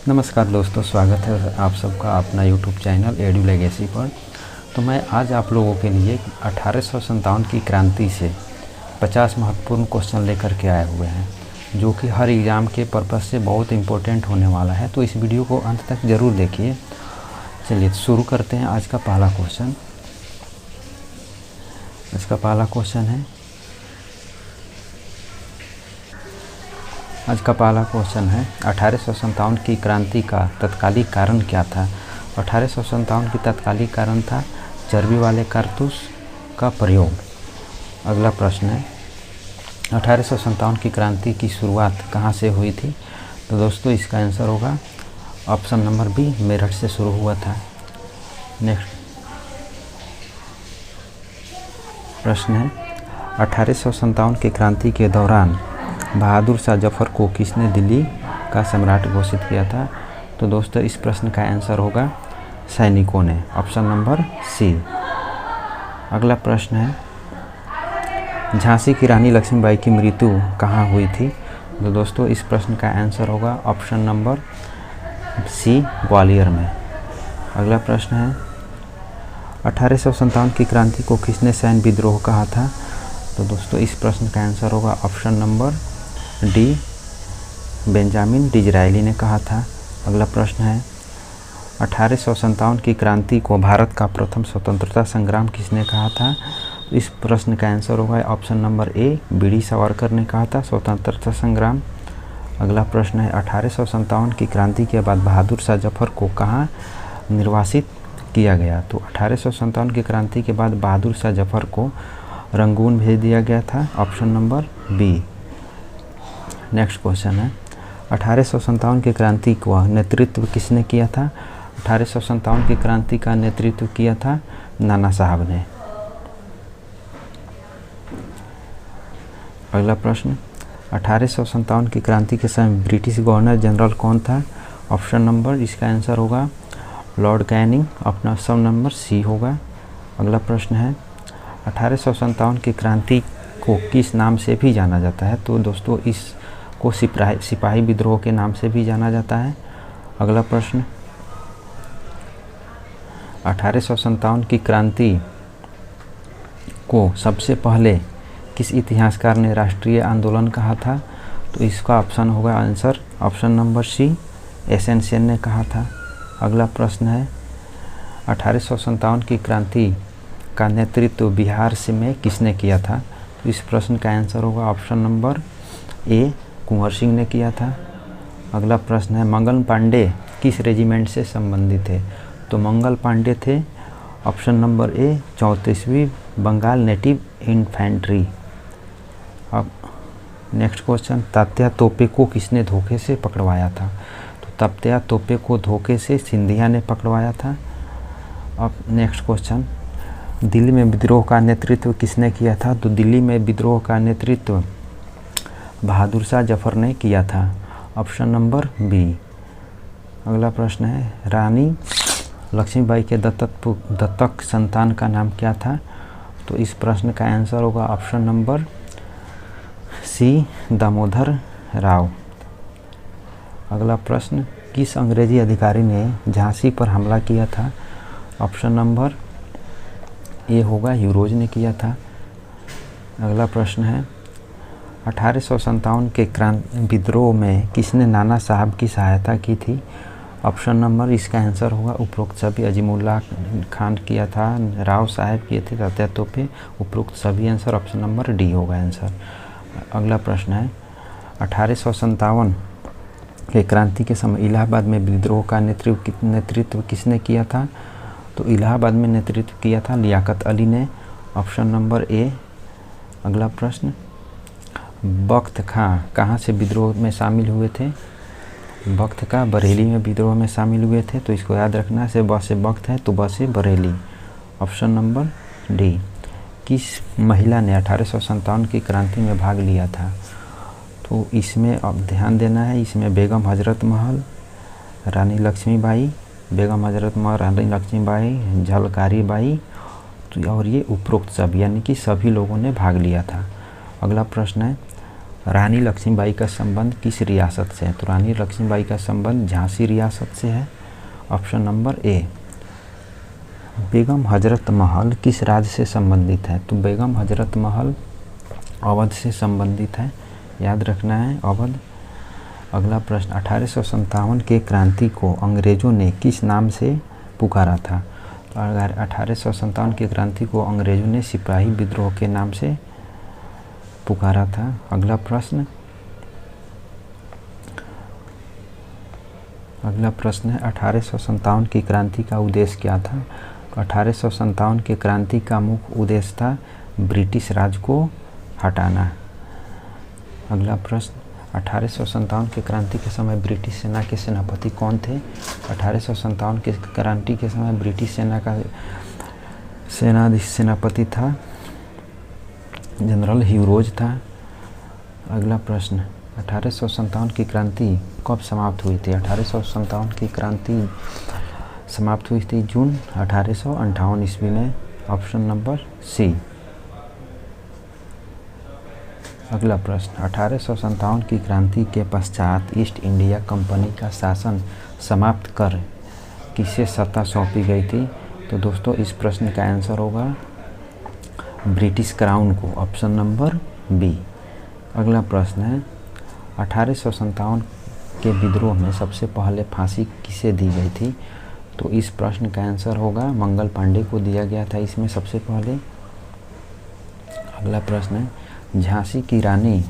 नमस्कार दोस्तों, स्वागत है आप सबका अपना यूट्यूब चैनल एडू लेगेसी पर। तो मैं आज आप लोगों के लिए 1857 की क्रांति से 50 महत्वपूर्ण क्वेश्चन लेकर के आए हुए हैं, जो कि हर एग्ज़ाम के पर्पज़ से बहुत इम्पोर्टेंट होने वाला है। तो इस वीडियो को अंत तक ज़रूर देखिए। चलिए शुरू करते हैं। आज का पहला क्वेश्चन है आज का पहला क्वेश्चन है 1857 की क्रांति का तत्कालिक कारण क्या था। 1857 की तत्कालिक कारण था चर्बी वाले कारतूस का प्रयोग। अगला प्रश्न है 1857 की क्रांति की शुरुआत कहाँ से हुई थी। तो दोस्तों इसका आंसर होगा ऑप्शन नंबर बी, मेरठ से शुरू हुआ था। नेक्स्ट प्रश्न है 1857 की क्रांति के दौरान बहादुर शाह जफर को किसने दिल्ली का सम्राट घोषित किया था। तो दोस्तों इस प्रश्न का आंसर होगा सैनिकों ने, ऑप्शन नंबर सी। अगला प्रश्न है झांसी की रानी लक्ष्मीबाई की मृत्यु कहाँ हुई थी। तो दोस्तों इस प्रश्न का आंसर होगा ऑप्शन नंबर सी, ग्वालियर में। अगला प्रश्न है 1857 की क्रांति को किसने सैन्य विद्रोह कहा था। तो दोस्तों इस प्रश्न का आंसर होगा option number D, Benjamin Disraeli ने कहा था। अगला प्रश्न है 1857 की क्रांति को भारत का प्रथम स्वतंत्रता संग्राम किसने कहा था। इस प्रश्न का आंसर होगा option number A, B D Savarkar ने कहा था स्वतंत्रता संग्राम। अगला प्रश्न है 1857 की क्रांति के बाद बहादुर शाह जफर को कहाँ निर्वासित किया गया। तो 1857 की क्रांति के बाद बहादुर शाह जफर को रंगून भेज दिया गया था, option number B. Next question है 1857 की क्रांति का नेतृत्व किसने किया था। 1857 की क्रांति का नेतृत्व किया था नाना साहब ने। अगला प्रश्न 1857 की क्रांति के समय ब्रिटिश गवर्नर जनरल कौन था। ऑप्शन नंबर, इसका आंसर होगा lord Canning, option number C होगा। अगला प्रश्न है 1857 की क्रांति को किस नाम से भी जाना जाता है। तो दोस्तों इसको सिपाही विद्रोह के नाम से भी जाना जाता है। अगला प्रश्न 1857 की क्रांति को सबसे पहले किस इतिहासकार ने राष्ट्रीय आंदोलन कहा था। तो इसका ऑप्शन होगा answer option number C, S N Sen ने कहा था। अगला प्रश्न है 1857 की क्रांति का नेतृत्व बिहार से में किसने किया था। तो इस प्रश्न का आंसर होगा ऑप्शन नंबर ए, कुंवर सिंह ने किया था। अगला प्रश्न है मंगल पांडे किस रेजिमेंट से संबंधित थे। तो मंगल पांडे थे ऑप्शन नंबर ए, 34वीं बंगाल नेटिव इन्फेंट्री। अब नेक्स्ट क्वेश्चन तात्या तोपे को किसने धोखे से पकड़वाया था। तो तात्या तोपे को धोखे से सिंधिया ने पकड़वाया था। अब नेक्स्ट क्वेश्चन दिल्ली में विद्रोह का नेतृत्व किसने किया था। तो दिल्ली में विद्रोह का नेतृत्व बहादुर शाह जफर ने किया था, ऑप्शन नंबर बी। अगला प्रश्न है रानी लक्ष्मीबाई के दत्तक संतान का नाम क्या था। तो इस प्रश्न का आंसर होगा option number C, Damodar Rao. अगला प्रश्न किस अंग्रेजी अधिकारी ने झांसी पर हमला किया था। ऑप्शन नंबर ए होगा, यूरोज ने किया था। अगला प्रश्न है 1857 के विद्रोह में किसने नाना साहब की सहायता की थी। ऑप्शन नंबर, इसका आंसर होगा उपरोक्त सभी। अजीमुल्लाह खान किया था, राव साहब किए थे, तात्या तोपे, उपरोक्त सभी। आंसर ऑप्शन नंबर डी होगा आंसर। अगला प्रश्न है 1857 के क्रांति के समय इलाहाबाद में विद्रोह का नेतृत्व किसने किया था। तो इलाहाबाद में नेतृत्व किया था लियाकत अली ने, ऑप्शन नंबर ए। अगला प्रश्न बख्त खां कहाँ से विद्रोह में शामिल हुए थे। बख्त खां बरेली में विद्रोह में शामिल हुए थे। तो इसको याद रखना से ब से बख्त है तो ब से बरेली, ऑप्शन नंबर डी। किस महिला ने 1857 की क्रांति में भाग लिया था। तो इसमें अब ध्यान देना है, इसमें बेगम हजरत महल, रानी लक्ष्मीबाई, बेगम हजरत महल, रानी लक्ष्मीबाई, झलकारी बाई और ये उपरोक्त सभी, यानी कि सभी लोगों ने भाग लिया था। अगला प्रश्न है रानी लक्ष्मीबाई का संबंध किस रियासत से है? तो रानी लक्ष्मीबाई का संबंध झांसी रियासत से है, ऑप्शन नंबर ए। बेगम हजरत महल किस राज्य से संबंधित है? तो बेगम हजरत महल अवध से संबंधित है, याद रखना है अवध। अगला प्रश्न, 1857 के क्रांति को अंग्रेजों ने किस नाम से पुकारा था? तो अगर 1857 की क्रांति को अंग्रेजों ने सिपाही विद्रोह के नाम से पुकारा था। अगला प्रश्न है 1857 की क्रांति का उद्देश्य क्या था? तो 1857 की क्रांति का मुख्य उद्देश्य था ब्रिटिश राज को हटाना। अगला प्रश्न, 1857 की क्रांति के समय ब्रिटिश सेना के सेनापति कौन थे? 1857 की क्रांति के समय ब्रिटिश सेना का सेनापति था जनरल ह्यू रोज था। अगला प्रश्न, 1857 की क्रांति कब समाप्त हुई थी? 1857 की क्रांति समाप्त हुई थी जून 1858 ईस्वी में, ऑप्शन नंबर सी। अगला प्रश्न, 1857 की क्रांति के पश्चात ईस्ट इंडिया कंपनी का शासन समाप्त कर किसे सत्ता सौंपी गई थी? तो दोस्तों इस प्रश्न का आंसर होगा ब्रिटिश क्राउन को, ऑप्शन नंबर बी। अगला प्रश्न है 1857 के विद्रोह में सबसे पहले फांसी किसे दी गई थी? तो इस प्रश्न का आंसर होगा मंगल पांडे को दिया गया था इसमें सबसे पहले। अगला प्रश्न है झांसी की रानी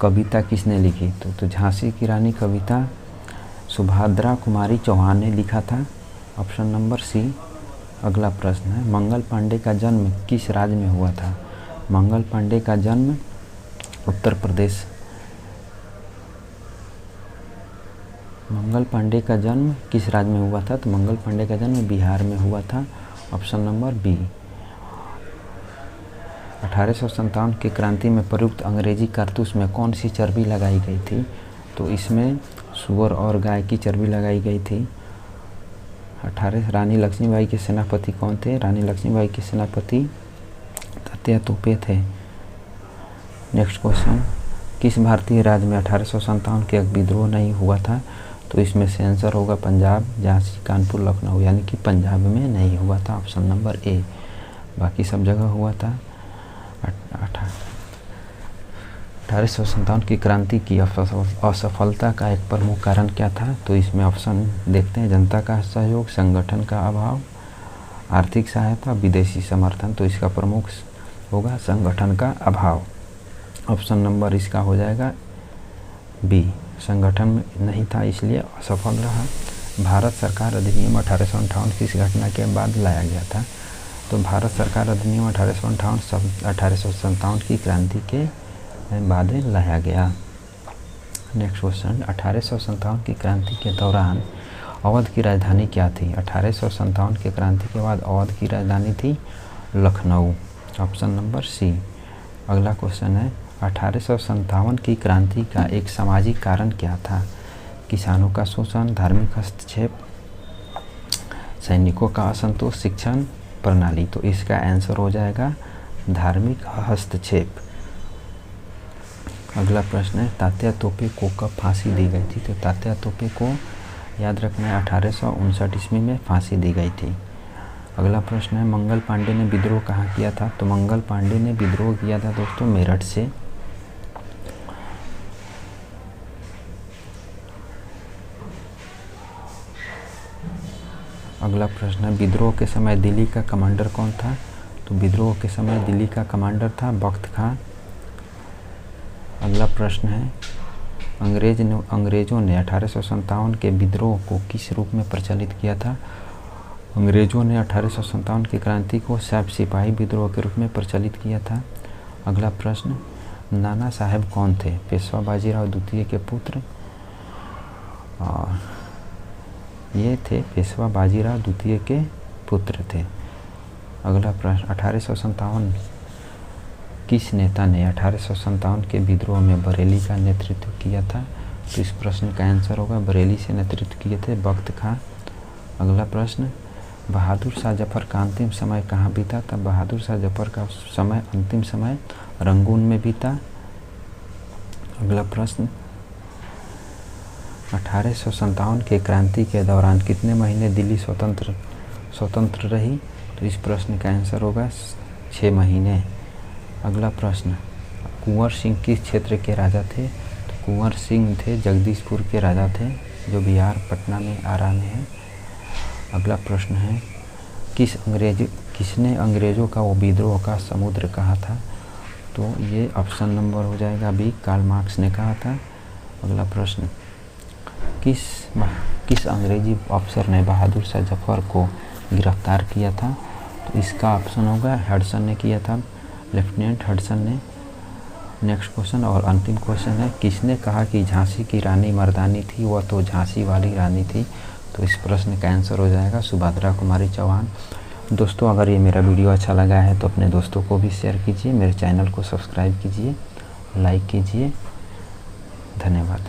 कविता किसने लिखी? तो झांसी की रानी कविता सुभद्रा कुमारी चौहान ने लिखा था, ऑप्शन नंबर सी। अगला प्रश्न है मंगल पांडे का जन्म किस राज्य में हुआ था? मंगल पांडे का जन्म उत्तर प्रदेश। मंगल पांडे का जन्म किस राज्य में हुआ था? तो मंगल पांडे का जन्म बिहार में हुआ था, ऑप्शन नंबर बी। 1857 की क्रांति में प्रयुक्त अंग्रेजी कारतूस में कौन सी चर्बी लगाई गई थी? तो इसमें सूअर और गाय की चर्बी लगाई गई थी। 18 रानी लक्ष्मीबाई के सेनापति कौन थे? रानी लक्ष्मीबाई के सेनापति तात्या तोपे थे। नेक्स्ट क्वेश्चन, किस भारतीय राज्य में 1857 के विद्रोह नहीं हुआ था? तो इसमें से आंसर होगा पंजाब, झांसी, कानपुर, लखनऊ, यानी कि पंजाब में नहीं हुआ था, ऑप्शन नंबर ए। बाकी सब जगह हुआ था। 1857 की क्रांति की असफलता का एक प्रमुख कारण क्या था? तो इसमें ऑप्शन देखते हैं जनता का सहयोग, संगठन का अभाव, आर्थिक सहायता, विदेशी समर्थन। तो इसका प्रमुख होगा संगठन का अभाव, ऑप्शन नंबर इसका हो जाएगा बी। संगठन नहीं था इसलिए असफल रहा। भारत सरकार अधिनियम 1858 की इस घटना के बाद लाया गया था। तो भारत सरकार अधिनियम 1857 की क्रांति के बाद लाया गया। नेक्स्ट क्वेश्चन, 1857 की क्रांति के दौरान अवध की राजधानी क्या थी? 1857 की क्रांति के बाद अवध की राजधानी थी लखनऊ, ऑप्शन नंबर सी। अगला क्वेश्चन है 1857 की क्रांति का एक सामाजिक कारण क्या था? किसानों का शोषण, धार्मिक हस्तक्षेप, सैनिकों का असंतोष, शिक्षण प्रणाली। तो इसका आंसर हो जाएगा धार्मिक हस्तक्षेप। अगला प्रश्न है तात्या तोपे को कब फांसी दी गई थी? तो तात्या तोपे को याद रखना है 1859 ईस्वी में फांसी दी गई थी। अगला प्रश्न है मंगल पांडे ने विद्रोह कहाँ किया था? तो मंगल पांडे ने विद्रोह किया था दोस्तों मेरठ से। अगला प्रश्न है विद्रोह के समय दिल्ली का कमांडर कौन था? तो विद्रोह के समय दिल्ली का कमांडर था बख्त खां। अगला प्रश्न है अंग्रेजों ने 1857 के विद्रोह को किस रूप में प्रचलित किया था? अंग्रेजों ने 1857 की क्रांति को सिपाही विद्रोह के रूप में प्रचलित किया था। अगला प्रश्न, नाना साहेब कौन थे? पेशवा बाजीराव द्वितीय के पुत्र। ये थे पेशवा बाजीराव द्वितीय के पुत्र थे। अगला प्रश्न, 1857 किस नेता ने 1857 के विद्रोह में बरेली का नेतृत्व किया था? तो इस प्रश्न का आंसर होगा बरेली से नेतृत्व किए थे बख्त खां। अगला प्रश्न, बहादुर शाह जफर का अंतिम समय कहाँ बीता था? बहादुर शाह जफर का समय अंतिम समय रंगून में बीता। अगला प्रश्न, 1857 के क्रांति के दौरान कितने महीने दिल्ली स्वतंत्र रही? तो इस प्रश्न का आंसर होगा 6 महीने। अगला प्रश्न, कुंवर सिंह किस क्षेत्र के राजा थे? तो कुंवर सिंह थे जगदीशपुर के राजा थे, जो बिहार पटना में आरा में है। अगला प्रश्न है, किसने अंग्रेज़ों का वो विद्रोह का समुद्र कहा था? तो ये ऑप्शन नंबर हो जाएगा बी, कार्ल मार्क्स ने कहा था। अगला प्रश्न, किस अंग्रेजी अफसर ने बहादुर शाह जफर को गिरफ्तार किया था? तो इसका ऑप्शन होगा हडसन ने किया था, लेफ्टिनेंट हडसन ने। नेक्स्ट क्वेश्चन और अंतिम क्वेश्चन है, किसने कहा कि झांसी की रानी मर्दानी थी? वह तो झांसी वाली रानी थी। तो इस प्रश्न का आंसर हो जाएगा सुभद्रा कुमारी चौहान। दोस्तों, अगर ये मेरा वीडियो अच्छा लगा है तो अपने दोस्तों को भी शेयर कीजिए, मेरे चैनल को सब्सक्राइब कीजिए, लाइक कीजिए। धन्यवाद।